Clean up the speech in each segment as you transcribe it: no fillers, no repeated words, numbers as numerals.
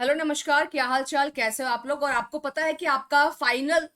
Hello नमस्कार, क्या हाल चाल, कैसे हो आप लोग। और आपको पता है कि आपका फाइनल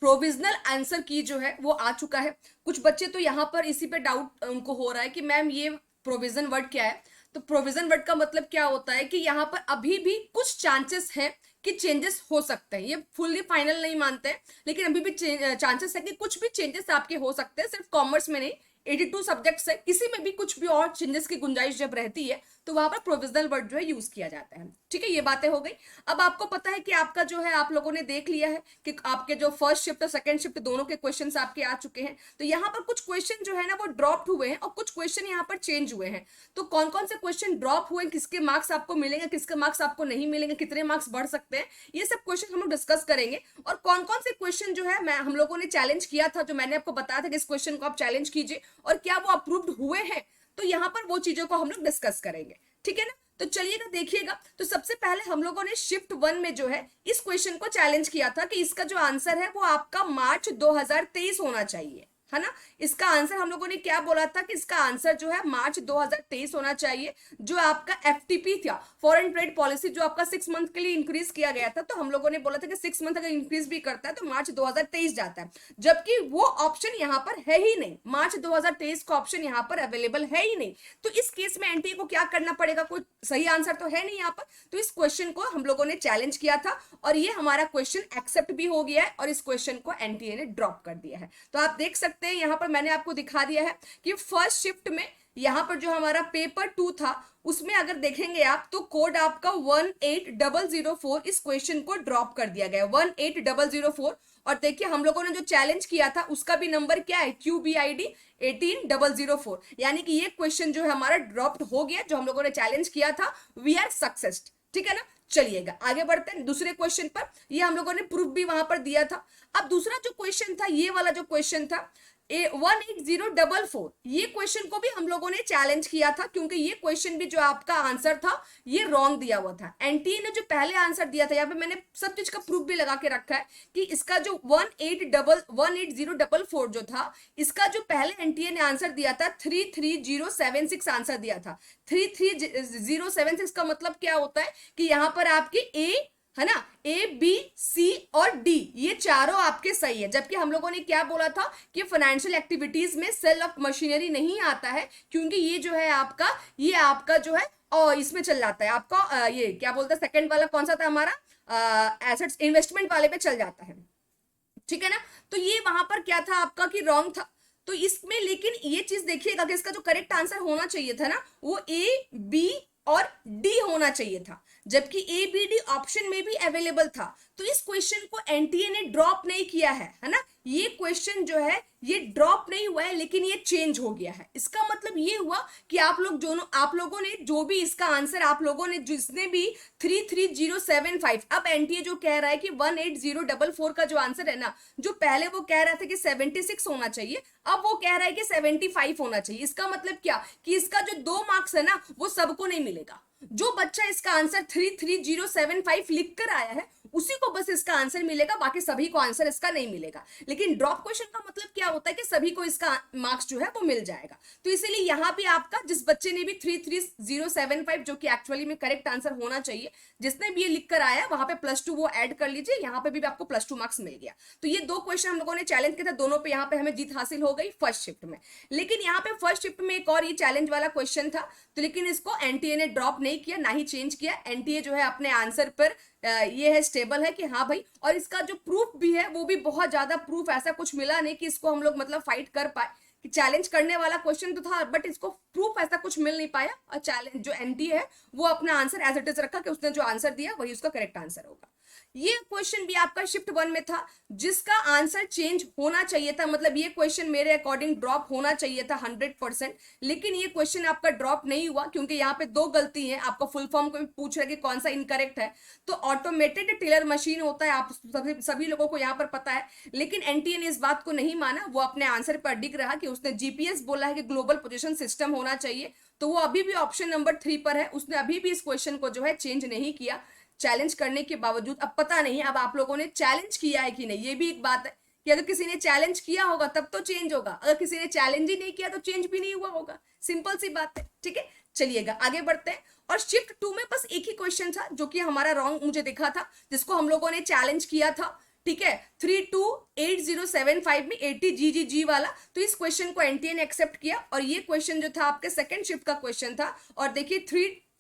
प्रोविजनल आंसर की जो है वो आ चुका है। कुछ बच्चे तो यहाँ पर इसी पे डाउट उनको हो रहा है कि मैम ये प्रोविजन वर्ड क्या है। तो प्रोविजन वर्ड का मतलब क्या होता है कि यहाँ पर अभी भी कुछ चांसेस है कि चेंजेस हो सकते हैं। ये फुल्ली फाइनल नहीं मानते हैं, लेकिन अभी भी चांसेस है कि कुछ भी चेंजेस आपके हो सकते हैं। सिर्फ कॉमर्स में नहीं, 82 सब्जेक्ट्स है, किसी में भी कुछ भी और चेंजेस की गुंजाइश जब रहती है तो वहां पर प्रोविजनल वर्ड जो है यूज किया जाता है। ठीक है, ये बातें हो गई। अब आपको पता है कि आपका जो है, आप लोगों ने देख लिया है कि आपके जो फर्स्ट शिफ्ट और सेकंड शिफ्ट दोनों के क्वेश्चंस आपके आ चुके हैं। तो यहाँ पर कुछ क्वेश्चन जो है ना वो ड्रॉप हुए हैं और कुछ क्वेश्चन यहाँ पर चेंज हुए हैं। तो कौन कौन से क्वेश्चन ड्रॉप हुए, किसके मार्क्स आपको मिलेंगे, किसके मार्क्स आपको नहीं मिलेंगे, कितने मार्क्स बढ़ सकते हैं, ये सब क्वेश्चन हम लोग डिस्कस करेंगे। और कौन कौन से क्वेश्चन जो है मैं हम लोगों ने चैलेंज किया था, जो मैंने आपको बताया था कि इस क्वेश्चन को आप चैलेंज कीजिए और क्या वो अप्रूव्ड हुए हैं, तो यहाँ पर वो चीजों को हम लोग डिस्कस करेंगे। ठीक है ना। तो चलिएगा देखिएगा। तो सबसे पहले हम लोगों ने शिफ्ट 1 में जो है इस क्वेश्चन को चैलेंज किया था कि इसका जो आंसर है वो आपका मार्च 2023 होना चाहिए, है ना। इसका आंसर हम लोगों ने क्या बोला था कि इसका आंसर जो है मार्च 2023 होना चाहिए। जो आपका एफटीपी था, फॉरेन ट्रेड पॉलिसी, जो आपका 6 मंथ के लिए इंक्रीज किया गया था, तो हम लोगों ने बोला था कि 6 मंथ अगर इंक्रीज भी करता है तो मार्च 2023 जाता है। जबकि वो ऑप्शन यहाँ पर है ही नहीं, मार्च 2023 का ऑप्शन यहाँ पर अवेलेबल है ही नहीं। तो इस केस में एनटीए को क्या करना पड़ेगा, कोई सही आंसर तो है नहीं यहाँ पर। तो इस क्वेश्चन को हम लोगों ने चैलेंज किया था और ये हमारा क्वेश्चन एक्सेप्ट भी हो गया है और इस क्वेश्चन को एनटीए ने ड्रॉप कर दिया है। तो आप देख सकते हैं यहाँ पर मैंने आपको दिखा दिया है कि फर्स्ट शिफ्ट में यहाँ पर जो हमारा पेपर 2 था उसमें अगर देखेंगे आप तो कोड आपका 18004 इस क्वेश्चन को ड्रॉप कर दिया गया, 18004। और देखिए हम लोगों ने जो चैलेंज किया था उसका भी नंबर क्या है, QBID 18004। यानी कि ये क्वेश्चन जो है हमारा ड्रॉप्ड हो गया, जो हम लोगों ने चैलेंज किया था। We are successed. ठीक है ना। चलिएगा आगे बढ़ते हैं दूसरे क्वेश्चन पर। ये हम लोगों ने प्रूफ भी वहां पर दिया था। अब दूसरा जो क्वेश्चन था, ये वाला जो क्वेश्चन था 18044, ये क्वेश्चन को भी हम लोगों ने चैलेंज किया था क्योंकि ये क्वेश्चन भी जो आपका आंसर था ये रॉन्ग दिया हुआ था। एनटीए ने जो पहले आंसर दिया था, यहाँ पे मैंने सब चीज का प्रूफ भी लगा के रखा है कि इसका जो 18044 जो था, इसका जो पहले एनटीए ने आंसर दिया था 33076 आंसर दिया था। 33076 का मतलब क्या होता है कि यहाँ पर आपकी ए, है ना, A B C और D ये चारों आपके सही है। जबकि हम लोगों ने क्या बोला था कि फाइनेंशियल एक्टिविटीज में सेल ऑफ मशीनरी नहीं आता है क्योंकि ये जो है आपका, ये आपका जो है और इसमें चल जाता है आपका ये क्या बोलते हैं, सेकंड वाला कौन सा था हमारा, एसेट्स इन्वेस्टमेंट वाले पे चल जाता है। ठीक है ना। तो ये वहां पर क्या था आपका कि रॉन्ग था। तो इसमें लेकिन ये चीज देखिएगा कि इसका जो करेक्ट आंसर होना चाहिए था ना वो A B और D होना चाहिए था, जबकि A B D ऑप्शन में भी अवेलेबल था। तो इस क्वेश्चन को एनटीए ने ड्रॉप नहीं किया है ना। ये क्वेश्चन जो है ये ड्रॉप नहीं हुआ है लेकिन ये चेंज हो गया है। इसका मतलब ये हुआ कि आप लोगों ने जो भी इसका आंसर आप लोगों ने जिसने भी 33075, अब एनटीए जो कह रहा है कि 18044 का जो आंसर है ना, जो पहले वो कह रहा था कि 76 होना चाहिए, अब वो कह रहा है कि 75 होना चाहिए। इसका मतलब क्या कि इसका जो 2 मार्क्स है ना वो सबको नहीं मिलेगा। जो बच्चा इसका आंसर 33075 लिख कर आया है उसी को बस इसका आंसर मिलेगा, बाकी सभी को आंसर इसका नहीं मिलेगा। लेकिन ड्रॉप क्वेश्चन का मतलब क्या होता है कि सभी को इसका मार्क्स जो है वो मिल जाएगा। तो इसीलिए यहां भी आपका जिस बच्चे ने भी 33075 जो कि एक्चुअली में करेक्ट आंसर होना चाहिए, जिसने भी ये लिख कर आया वहां पे +2 वो ऐड कर लीजिए, यहाँ पे भी आपको +2 मार्क्स मिल गया। तो ये 2 क्वेश्चन हम लोगों ने चैलेंज किया था, दोनों पे यहाँ पे हमें जीत हासिल हो गई फर्स्ट शिफ्ट में। लेकिन यहाँ पे फर्स्ट शिफ्ट में एक और ये चैलेंज वाला क्वेश्चन था, तो लेकिन इसको एनटीए ने ड्रॉप नहीं किया, ना ही चेंज किया। एनटीए जो है अपने आंसर पर ये है स्टेबल है कि हाँ भाई, और इसका जो प्रूफ भी है वो भी बहुत ज्यादा प्रूफ ऐसा कुछ मिला नहीं कि इसको हम लोग मतलब फाइट कर पाए। कि चैलेंज करने वाला क्वेश्चन तो था बट इसको प्रूफ ऐसा कुछ मिल नहीं पाया, और चैलेंज जो एनटीए है वो अपना आंसर एज इट इज रखा कि उसने जो आंसर दिया वही उसका करेक्ट आंसर होगा। ये क्वेश्चन भी आपका शिफ्ट 1 में था जिसका आंसर चेंज होना चाहिए था, मतलब ये क्वेश्चन मेरे अकॉर्डिंग ड्रॉप होना चाहिए था 100%। लेकिन ये क्वेश्चन आपका ड्रॉप नहीं हुआ क्योंकि यहाँ पे 2 गलती है। आपका फुल फॉर्म को भी पूछ रहे कि कौन सा इनकरेक्ट है, तो ऑटोमेटेड टेलर मशीन होता है, आप सभी लोगों को यहाँ पर पता है। लेकिन एनटीए ने इस बात को नहीं माना, वो अपने आंसर पर डिग रहा कि उसने जीपीएस बोला है कि ग्लोबल पोजीशन सिस्टम होना चाहिए, तो वो अभी भी ऑप्शन नंबर 3 पर है। उसने अभी भी इस क्वेश्चन को जो है चेंज नहीं किया चैलेंज करने के बावजूद। अब पता नहीं अब आप लोगों ने चैलेंज किया है कि नहीं, ये भी एक बात है कि अगर किसी ने चैलेंज किया होगा तब तो चेंज होगा, अगर किसी ने चैलेंज ही नहीं किया तो चेंज भी नहीं हुआ होगा। सिंपल सी बात है, ठीक है। चलिएगा आगे बढ़ते हैं। और शिफ्ट 2 में बस एक ही क्वेश्चन था जो कि हमारा रॉन्ग मुझे दिखा था, जिसको हम लोगों ने चैलेंज किया था, ठीक है, 328075 में 80 GGG वाला। तो इस क्वेश्चन को एनटीए ने एक्सेप्ट किया और ये क्वेश्चन जो था आपके सेकंड शिफ्ट का क्वेश्चन था। और देखिए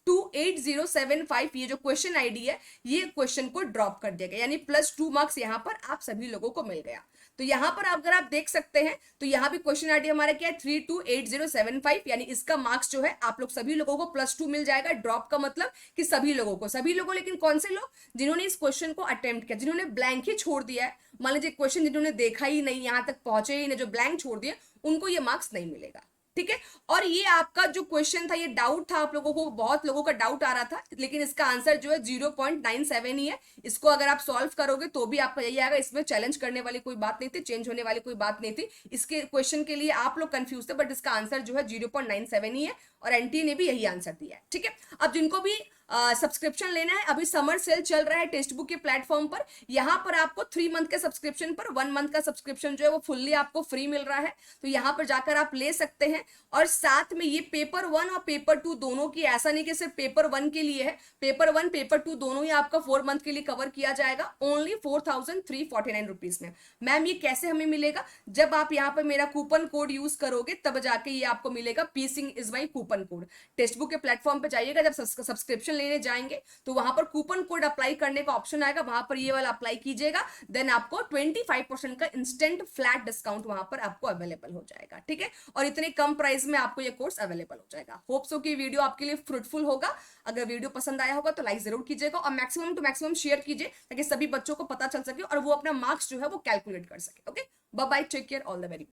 328075 ये जो क्वेश्चन आईडी है, ये क्वेश्चन को ड्रॉप कर दिया गया, यानी +2 मार्क्स यहां पर आप सभी लोगों को मिल गया। तो यहां पर अगर आप देख सकते हैं तो यहां भी क्वेश्चन आईडी हमारा क्या है 328075, यानी इसका मार्क्स जो है आप लोग सभी लोगों को +2 मिल जाएगा। ड्रॉप का मतलब कि सभी लोगों को, सभी लोगों, लेकिन कौन से लोग, जिन्होंने इस क्वेश्चन को अटेम्प्ट किया, जिन्होंने ब्लैंक ही छोड़ दिया है, मान लीजिए क्वेश्चन जिन्होंने देखा ही नहीं, यहां तक पहुंचे ही नहीं, जो ब्लैंक छोड़ दिया, उनको ये मार्क्स नहीं मिलेगा, ठीक है। और ये आपका जो क्वेश्चन था, ये डाउट था आप लोगों को, बहुत लोगों का डाउट आ रहा था, लेकिन इसका आंसर जो है 0.97 ही है। इसको अगर आप सॉल्व करोगे तो भी आपका यही आएगा, इसमें चैलेंज करने वाली कोई बात नहीं थी, चेंज होने वाली कोई बात नहीं थी। इसके क्वेश्चन के लिए आप लोग कंफ्यूज थे, बट इसका आंसर जो है 0.97 ही है, और एनटी ने भी यही आंसर दिया है, ठीक है। अब जिनको भी सब्सक्रिप्शन लेना है, अभी समर सेल चल रहा है टेक्स्ट बुक के प्लेटफॉर्म पर, यहां पर आपको 3 मंथ के सब्सक्रिप्शन पर 1 मंथ का सब्सक्रिप्शन जो है वो फुल्ली आपको फ्री मिल रहा है, तो यहां पर जाकर आप ले सकते हैं। और साथ में ये पेपर 1 और पेपर 2 दोनों की, ऐसा नहीं कि सिर्फ पेपर 1 के लिए है, पेपर 1 पेपर 2 दोनों ही आपका 4 मंथ के लिए कवर किया जाएगा, ओनली 4349 रुपीज में। मैम ये कैसे हमें मिलेगा? जब आप यहाँ पर मेरा कूपन कोड यूज करोगे तब जाके ये आपको मिलेगा, P Singh is my coupon code. Text book के प्लेटफॉर्म पे जाइएगा, जब सब्सक्रिप्शन लेने जाएंगे तो वहां पर कूपन कोड अप्लाई करने का ऑप्शन आएगा, वहां पर ये वाला अप्लाई कीजिएगा, देन आपको 25% का इंस्टेंट फ्लैट डिस्काउंट वहां पर आपको अवेलेबल हो जाएगा, ठीक है। और इतने कम प्राइस में आपको ये कोर्स अवेलेबल हो जाएगा। होप सो कि वीडियो आपके लिए फ्रूटफुल होगा। अगर वीडियो पसंद आया होगा तो लाइक जरूर कीजिएगा और मैक्सिमम टू मैक्सिमम शेयर कीजिए, ताकि सभी बच्चों को पता चल सके और वो अपना मार्क्स जो है वो कैलकुलेट कर सके। Okay, bye bye, take care, all the very